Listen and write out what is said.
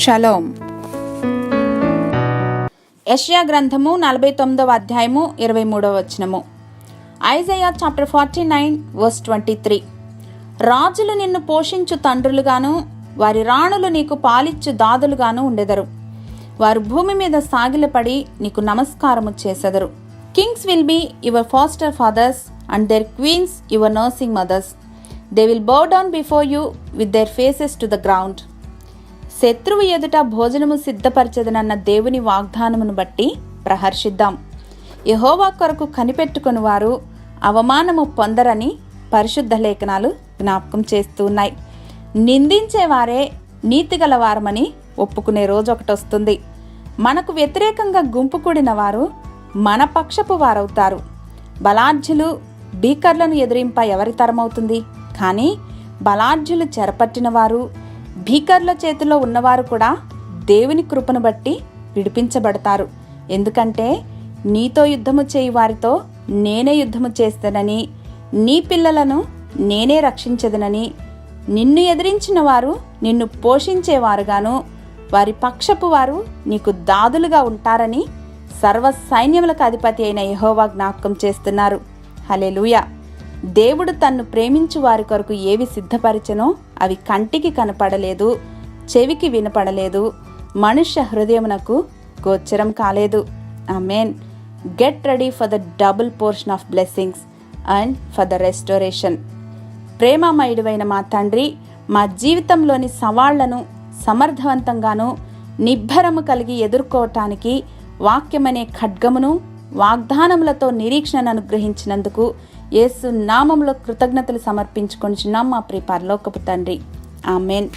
Shalom. యెషయా గ్రంథము 49వ అధ్యాయము 23వ వచనము. Isaiah chapter 49 verse 23. రాజులు నిన్ను పోషించు తండ్రులుగాను, వారి రాణులు నీకు పాలిచ్చు దాదులుగాను ఉండెదరు. వారు భూమి మీద సాగిలపడి నీకు నమస్కారము చేసెదరు. Kings will be your foster fathers and their queens your nursing mothers. They will bow down before you with their faces to the ground. శత్రువు ఎదుట భోజనము సిద్ధపరచదనన్న దేవుని వాగ్దానమును బట్టి ప్రహర్షిద్దాం. యెహోవా కొరకు కనిపెట్టుకుని వారు అవమానము పొందరని పరిశుద్ధ లేఖనాలు జ్ఞాపకం చేస్తూ ఉన్నాయి. నిందించేవారే నీతిగల వారమని ఒప్పుకునే రోజు ఒకటి వస్తుంది. మనకు వ్యతిరేకంగా గుంపు కూడిన వారు మన పక్షపు వారవుతారు. బలాఢ్యులు భీకర్లను ఎదిరింప ఎవరి తరమవుతుంది? కానీ బలాఢ్యులు చెరపట్టిన వారు, భీకర్ల చేతిలో ఉన్నవారు కూడా దేవుని కృపను బట్టి విడిపించబడతారు. ఎందుకంటే నీతో యుద్ధము చేయి వారితో నేనే యుద్ధము చేస్తానని, నీ పిల్లలను నేనే రక్షించదనని, నిన్ను ఎదిరించిన వారు నిన్ను పోషించేవారుగాను, వారి పక్షపు వారు నీకు దాదులుగా ఉంటారని సర్వ సైన్యములకు అధిపతి అయిన యెహోవా జ్ఞాపకం చేస్తున్నారు. హల్లెలూయా. దేవుడు తన్ను ప్రేమించు వారి కొరకు ఏవి సిద్ధపరిచెనో అవి కంటికి కనపడలేదు, చెవికి వినపడలేదు, మనుష్య హృదయమునకు గోచరం కాలేదు. ఆమేన్. Get ready for the double portion of blessings and for the restoration. ప్రేమమయుడైన మా తండ్రి, మా జీవితంలోని సవాళ్లను సమర్థవంతంగాను నిబ్బరము కలిగి ఎదుర్కోవటానికి వాక్యమనే ఖడ్గమును వాగ్దానములతో నిరీక్షణను అనుగ్రహించినందుకు యేసు నామములో కృతజ్ఞతలు సమర్పించుకొనిచున్నాం మా ప్రియ పరలోకపు తండ్రి. ఆమేన్.